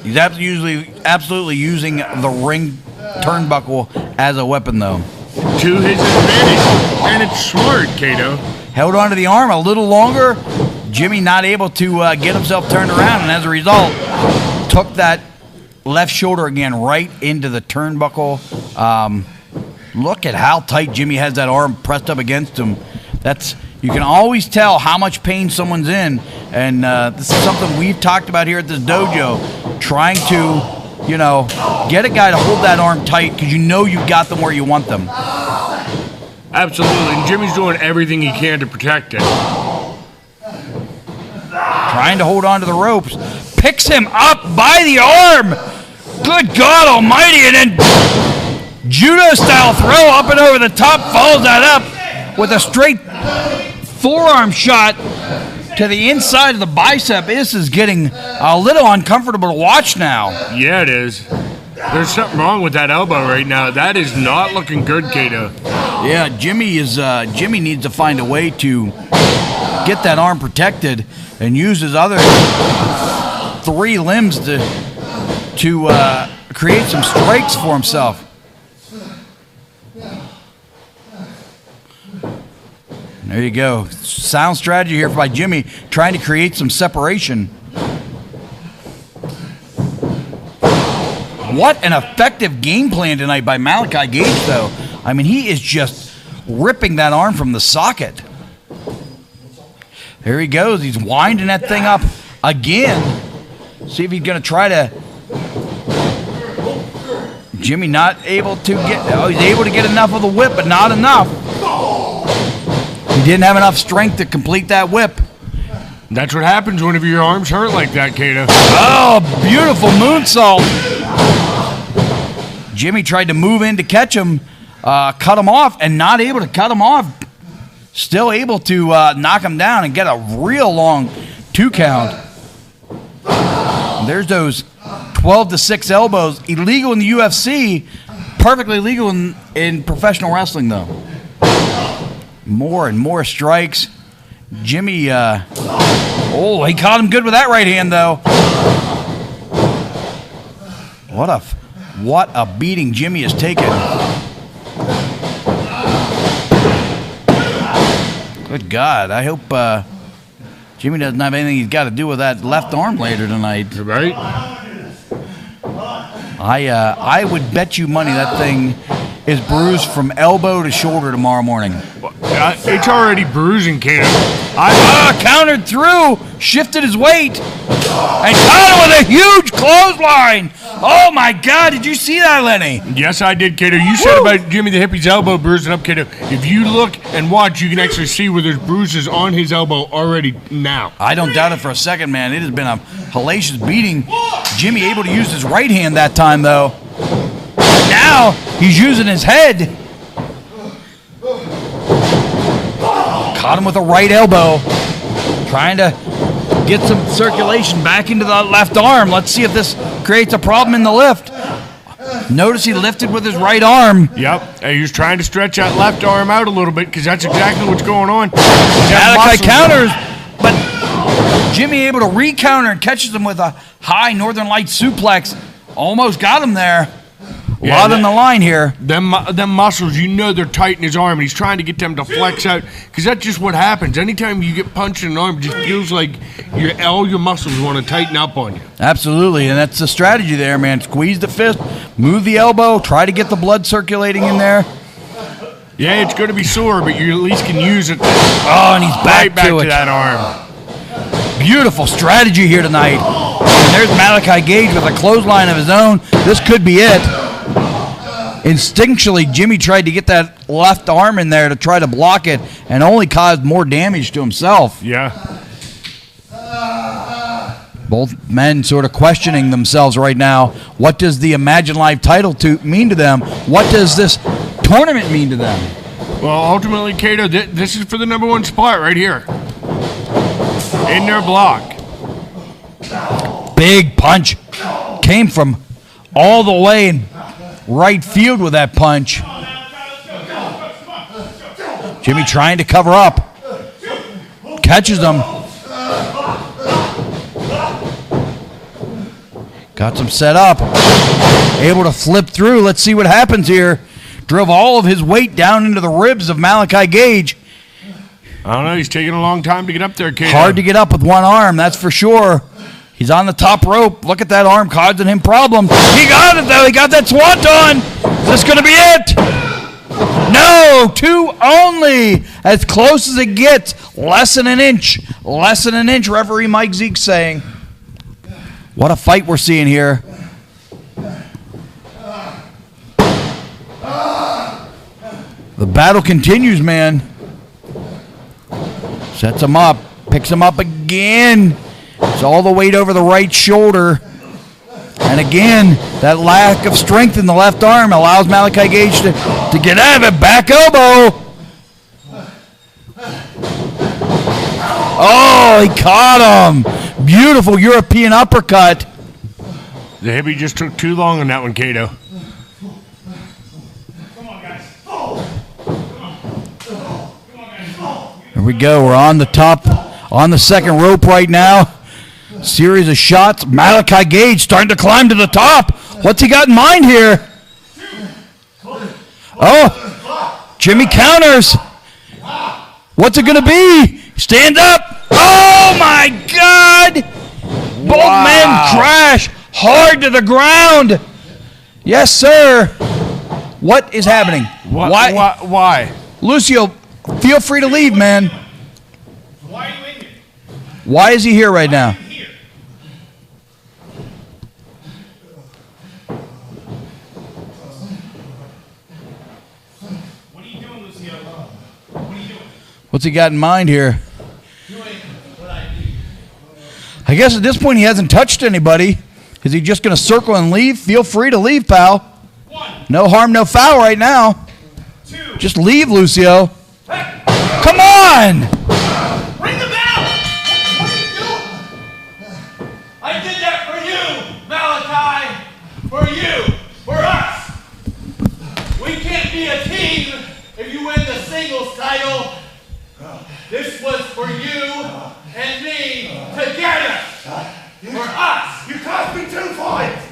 He's absolutely using the ring turnbuckle as a weapon, though. To his advantage. And it's smart, Kato. Held onto the arm a little longer. Jimmy not able to get himself turned around, and as a result, took that left shoulder again right into the turnbuckle. Look at how tight Jimmy has that arm pressed up against him. You can always tell how much pain someone's in, and this is something we've talked about here at this dojo, trying to, get a guy to hold that arm tight because you know you've got them where you want them. Absolutely, and Jimmy's doing everything he can to protect it. Trying to hold on to the ropes. Picks him up by the arm. Good God almighty. And then judo-style throw up and over the top. Follows that up with a straight forearm shot to the inside of the bicep. This is getting a little uncomfortable to watch now. Yeah, it is. There's something wrong with that elbow right now. That is not looking good, Kato. Yeah, Jimmy needs to find a way to get that arm protected and use his other three limbs to create some strikes for himself. There you go. Sound strategy here by Jimmy, trying to create some separation. What an effective game plan tonight by Malachi Gage, though. I mean, he is just ripping that arm from the socket. There he goes. He's winding that thing up again. See if he's going to try to... Jimmy not able to get... Oh, he's able to get enough of the whip, but not enough. He didn't have enough strength to complete that whip. That's what happens whenever your arms hurt like that, Kato. Oh, beautiful moonsault. Jimmy tried to move in to catch him, cut him off, and not able to cut him off. Still able to knock him down and get a real long 2 count. There's those 12-6 elbows. Illegal in the UFC, perfectly legal in professional wrestling, though. More and more strikes. Jimmy, he caught him good with that right hand, though. What a beating Jimmy has taken. Good God, I hope Jimmy doesn't have anything he's got to do with that left arm later tonight. Right? I would bet you money that thing is bruised from elbow to shoulder tomorrow morning. It's already bruising, Kato. Countered through, shifted his weight, and caught him with a huge clothesline. Oh my God, did you see that, Lenny? Yes, I did, Kato. You said about Jimmy the Hippie's elbow bruising up, Kato. If you look and watch, you can actually see where there's bruises on his elbow already now. I don't doubt it for a second, man. It has been a hellacious beating. Jimmy able to use his right hand that time, though. Now he's using his head. Caught him with a right elbow. Trying to get some circulation back into the left arm. Let's see if this creates a problem in the lift. Notice he lifted with his right arm. Yep. He was trying to stretch that left arm out a little bit because that's exactly what's going on. Malachi counters, but Jimmy able to re-counter and catches him with a high Northern Lights suplex. Almost got him there. A lot on the line here. Them muscles, you know they're tight in his arm, and he's trying to get them to flex out because that's just what happens. Anytime you get punched in an arm, it just feels like all your muscles want to tighten up on you. Absolutely, and that's the strategy there, man. Squeeze the fist, move the elbow, try to get the blood circulating in there. Yeah, it's going to be sore, but you at least can use it. Oh, and he's back to it. that arm. Beautiful strategy here tonight. And there's Malachi Gage with a clothesline of his own. This could be it. Instinctually, Jimmy tried to get that left arm in there to try to block it and only caused more damage to himself. Yeah. Both men sort of questioning themselves right now. What does the Imagine Live title mean to them? What does this tournament mean to them? Well, ultimately, Kato, this is for the #1 spot right here. In their block. Big punch. Came from all the way in right field with that punch. Jimmy trying to cover up. Catches him. Got some set up. Able to flip through. Let's see what happens here. Drove all of his weight down into the ribs of Malachi Gage. I don't know. He's taking a long time to get up there, Kato. Hard to get up with one arm, that's for sure. He's on the top rope. Look at that arm causing him problems. He got it, though. He got that swanton. Is this going to be it? No, 2 only. As close as it gets. Less than an inch. Less than an inch, referee Mike Zeke saying. What a fight we're seeing here. The battle continues, man. Sets him up. Picks him up again. It's all the weight over the right shoulder. And again, that lack of strength in the left arm allows Malachi Gage to get out of it. Back elbow. Oh, he caught him. Beautiful European uppercut. The hippie just took too long on that one, Kato. Here we go. We're on the top, on the second rope right now. Series of shots. Malachi Gage starting to climb to the top. What's he got in mind here? Oh, Jimmy counters. What's it going to be? Stand up. Oh, my God. Both men crash hard to the ground. Yes, sir. What is happening? Why? Lucio, feel free to leave, man. Why are you in here? Why is he here right now? What are you doing, Lucio? What are you doing? What's he got in mind here? Doing what I do. I guess at this point he hasn't touched anybody. Is he just going to circle and leave? Feel free to leave, pal. No harm, no foul right now. Just leave, Lucio. Come on! Ring the bell! What are you doing? I did that for you, Malachi. For you. For us. We can't be a team if you win the singles title. This was for you and me together. For us. You cost me 2 points.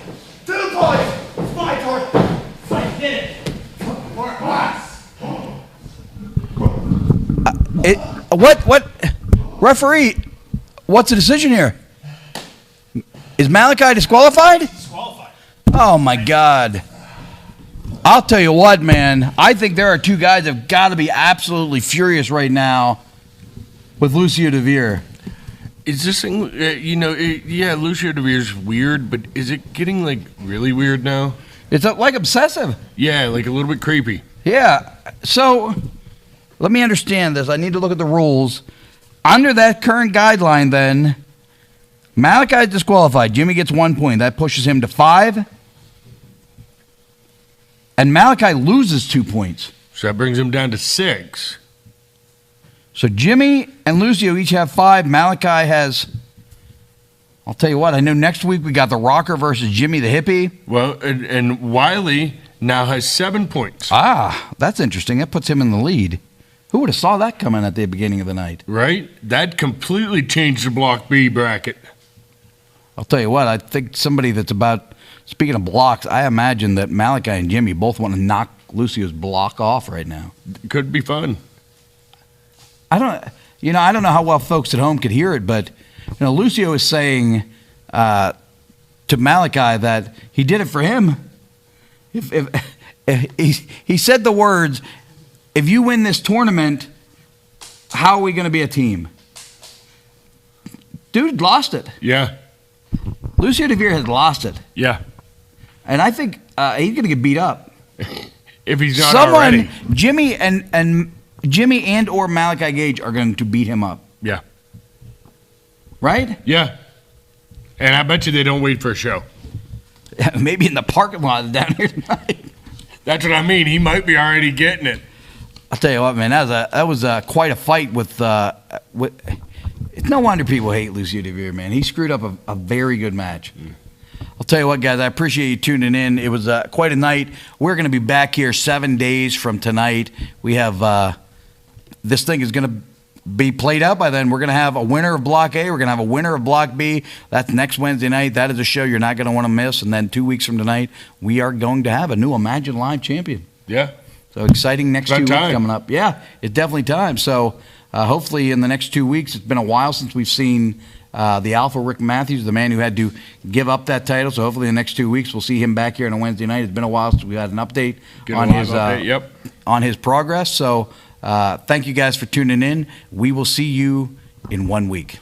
2 points. It's my turn. I did it. For us. What? Referee, what's the decision here? Is Malachi disqualified? Disqualified. Oh, my God. I'll tell you what, man. I think there are 2 guys that have got to be absolutely furious right now with Lucio DeVere. Is this thing, yeah, Lucio DeVere's weird, but is it getting, like, really weird now? It's like obsessive. Yeah, like a little bit creepy. Yeah. So let me understand this. I need to look at the rules. Under that current guideline, then, Malachi is disqualified. Jimmy gets 1 point. That pushes him to 5. And Malachi loses 2 points. So that brings him down to 6. So Jimmy and Lucio each have 5. Malachi has, I'll tell you what, I know next week we got the Rocker versus Jimmy the Hippie. Well, and Wiley now has 7 points. Ah, that's interesting. That puts him in the lead. Who would have saw that coming at the beginning of the night? Right? That completely changed the Block B bracket. I'll tell you what, I think somebody that's about, speaking of blocks, I imagine that Malachi and Jimmy both want to knock Lucio's block off right now. Could be fun. I don't know how well folks at home could hear it, but Lucio is saying to Malachi that he did it for him. If he said the words, "If you win this tournament, how are we going to be a team?" Dude lost it. Yeah. Lucio DeVere has lost it. Yeah. And I think he's going to get beat up. If he's not already. Jimmy and or Malachi Gage are going to beat him up. Yeah. Right? Yeah. And I bet you they don't wait for a show. Maybe in the parking lot down here tonight. That's what I mean. He might be already getting it. I'll tell you what, man. That was quite a fight with. It's no wonder people hate Lucio DeVere, man. He screwed up a very good match. I'll tell you what, guys. I appreciate you tuning in. It was quite a night. We're going to be back here 7 days from tonight. We have this thing is going to be played out by then. We're going to have a winner of Block A. We're going to have a winner of Block B. That's next Wednesday night. That is a show you're not going to want to miss. And then 2 weeks from tonight, we are going to have a new Imagine Live champion. Yeah. So exciting next 2 weeks time. coming up. Yeah, it's definitely time. So hopefully in the next 2 weeks, it's been a while since we've seen the Alpha Rick Matthews, the man who had to give up that title. So hopefully in the next 2 weeks, we'll see him back here on a Wednesday night. It's been a while since we had an update on his progress. So thank you guys for tuning in. We will see you in 1 week.